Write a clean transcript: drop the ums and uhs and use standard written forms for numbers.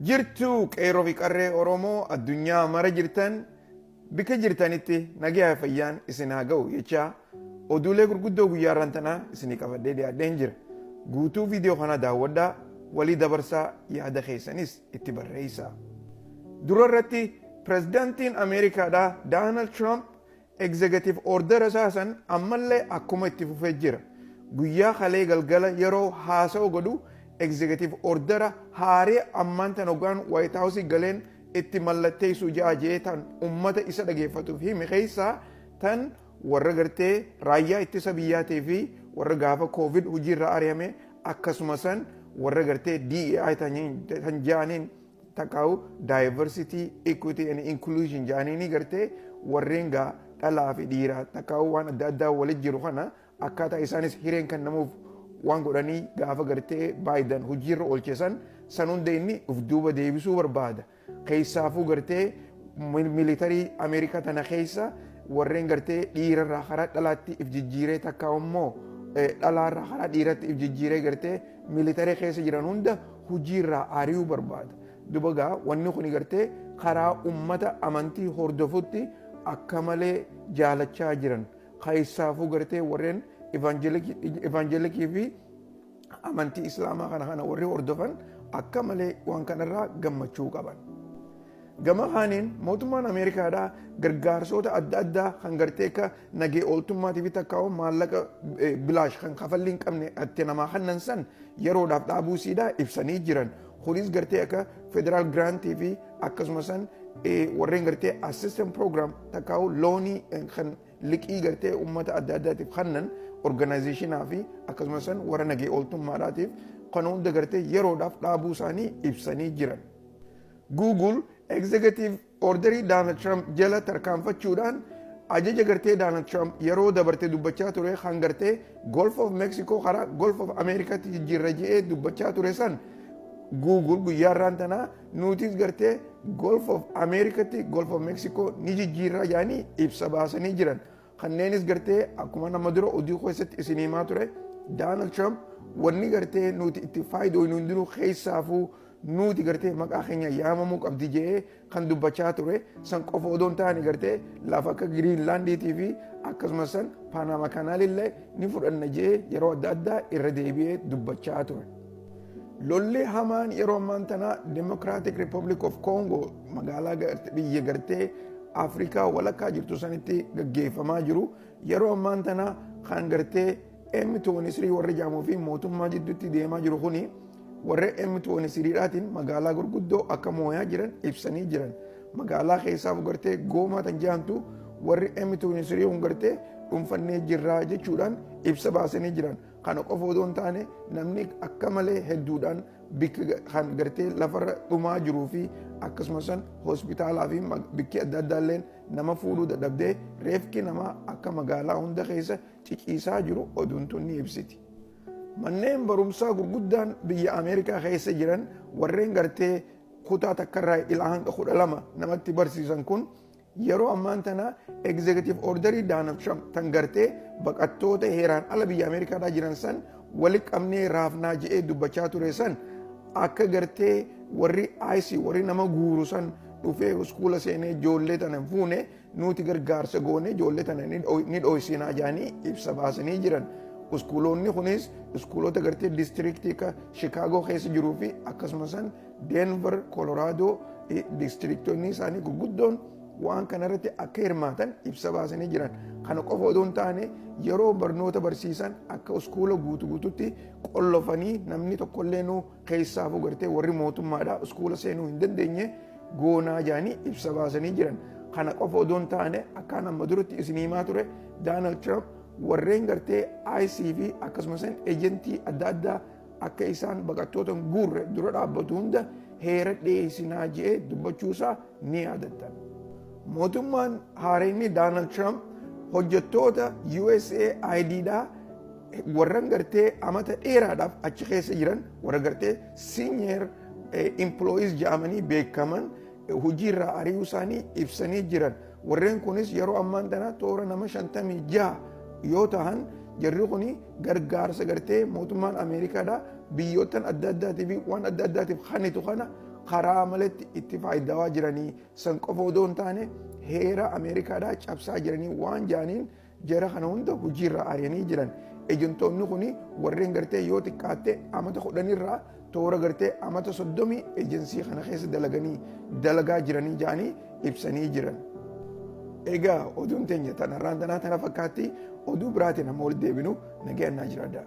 Jirtuu qeerroo fi qarree Oromoo addunyaa mara jirtan bika jirtanitti nagaa fayyaan isin haa ga'u jecha oduulee gurguddoo guyyaa irraan tanaa isinii qabadhee dhiyaadheen jira. Guutuu viidiyoo kana daawwadhaa walii dabarsaa yaada keessanis itti barreessaa. Dura irratti pirezidaantiin Ameerikaadhaa Doonaald Tiraamp egzeegatiif oordara isaasan ammallee akkuma itti fufee jira. Guyyaa kalee galgala yeroo haasa'u godhu egzeegatiif oordara haaree ammaan tan hoggaan Waayit Haawusii galeen itti mallatteessuu jaajee tan ummata isa dhageeffatuuf hime keessaa tan warra gartee raayyaa ittisa biyyaatii fi warra gaafa koovid hojiirra ari'ame akkasuma san warra gartee DEI tan jaaniin taqaa'u diversity equity and inclusion jaaniini gartee warreen gaa dhalaa fi dhiiraa taqaa'u waan adda addaa walitti jiru kana akkaataa isaanis hireen kan namuuf waan godhanii gaafa gartee Baayiden hojiirra oolchesan san hunda inni uf duuba deebisuu barbaada. Keessaafuu gartee militarii Ameerikaa tana keessa warreen gartee dhiirarraa karaa dhalaatti if jijjiiree takka immoo dhalaarraa karaa dhiiratti if jijjiiree gartee militarii keessa jiran hunda hojiirraa ari'uu barbaada. Dubagaa wanni kun gartee karaa ummata amantii hordofutti akka malee jaalachaa jiran. Keessaafuu gartee warreen evangelikii fi amantii islaamaa kana warri hordofan akka malee waan kanarraa gammachuu qaban. Gama kaaniin mootummaan Ameerikaadhaa gargaarsoota adda addaa kan gartee akka nagee ooltummaatii fi takkaa'u maallaqa bilaash kan kafalli hin qabne itti namaa kannan san yeroodhaaf dhaabuu siidaa ibsanii jiran. Kunis gartee akka federaal giraantii fi akkasuma san warreen gartee assistant program takkaa'u loonii kan liqii gartee ummata adda addaatiif kannan organizationaa fi akkasuma san warra nagee ooltummaadhaatiif kan hunda gartee yeroodhaaf dhaabuu isaanii ibsanii jiran. Google executive orderii Donald Trump jala tarkaanfachuudhaan ajaja gartee Donald Trump yeroo dabartee dubbachaa ture kan gartee Gulf of Mexico karaa Gulf of Americaatti jijjiirra je'ee dubbachaa ture san Google guyyaa irraan tanaa nutis gartee Gulf of Americaatti Gulf of Mexico ni jijjiirra jaanii ibsa baasanii jiran. Kanneenis gartee akkuma nama dura oduu keessatti isin himaa ture Donald Trump wanni gartee nuti itti faayidooynu hundinuu keessaafuu nuti gartee maqaa keenya yaamamuu qabdi jedhee kan dubbachaa ture san qofa odoo hin taane gartee lafa akka Giriinlaandiitii fi akkasumas san Paanaama kanaalillee ni fudhanna jedhee yeroo adda addaa irra deebi'ee dubbachaa ture. Lolli hamaan yeroo ammaan tanaa Democratic Republic of Congo magaalaa biyya gartee Afrikaa walakkaa jirtu sanitti gaggeeffamaa jiru yeroo ammaan tanaa kan gartee M23 warra jaamuu fi mootummaa jidduutti deemaa jiru kuni warra M23dhaatiin magaalaa gurguddoo akka moo'aa jiran ibsanii jiran. Magaalaa keessaaf gartee Goomaa tan jaamtu warri M23 kun gartee dhuunfannee jirraa jechuudhaan ibsa baasanii jiran. Kana qofa odoo hin taane namni akka malee hedduudhaan bikka kan gartee lafarra dhumaa jiruu fi akkasumas hospitaalaa fi bikki adda addaallee nama fuudhuu dadhabdee reefki namaa akka magaalaa hunda keessa ciciisaa jiru oduun tun ni ibsiti. Manneen barumsaa gurguddaan biyya Ameerikaa keessa jiran warreen gartee kutaa takkarraa ilaa hanga 12 namatti barsiisan kun yeroo ammaan tana executive orderii Donald Trump tan gartee baqattoota heeraan ala biyya Ameerikaadhaa jiran san wali qabnee raafnaa je'ee dubbachaa ture san akka gartee warri IC warri nama guuru san dhufee iskuula seenee ijoollee tana fuune nuti gargaarsa goone ijoollee tana ni dho'isinaa jaanii ibsa baasanii jiran. Iskuulonni kunis iskuulota gartee diistiriktii ka Chicago keessa jiruu fi akkasumas Denver, Colorado diistiriktoonni isaanii gurguddoon waan kanarratti akka hirmaatan ibsa baasanii jiran. Kana qofa odoo hin taane yeroo barnoota barsiisan akka iskuula guutuutti qollofanii namni tokkollee nuu keessaafuu gartee warri mootummaadhaa iskuula seenuu hin dandeenye goonaa jaanii ibsa baasanii jiran. Kana qofa odoo hin taane akkaan amma duratti isin himaa ture Donald Trump warreen gartee IC fi akkasumas ejentii adda addaa akka isaan baqattoota guurre dura dhaabbatu hunda heera dhiyeessinaa je'ee dubbachuusaa ni yaadattan. Mootummaan haareenni Donald Trump hojjettoota USAIDdhaa warran gartee amata dheeraadhaaf achi keessa jiran warra gartee senior employees jedhamanii beekaman hojiirraa ari'uu isaanii ibsanii jiran. Warreen kunis yeroo ammaan tana toora nama 56 yoo ta'an jarri kuni gargaarsa gartee mootummaan Ameerikaadhaa biyyoottan adda addaatiif waan adda addaatiif kanitu kana karaa malatti itti fayyadamaa jiranii san qofa odoo hin taane heera Ameerikaadhaa cabsaa jiranii waan jaaniin jara kana hunda hojiirra ari'anii jiran. Ejentoonni kun warreen gartee yoo xiqqaatte amata 10 toora gartee amata 30 ejensii kana keessa dalagaa jiranii jaanii ibsanii jiran. Egaa oduun teenya tanarraan tanaa tana fakkaatti oduu biraatiin amma ol deebinu nagayannaa jiraadha.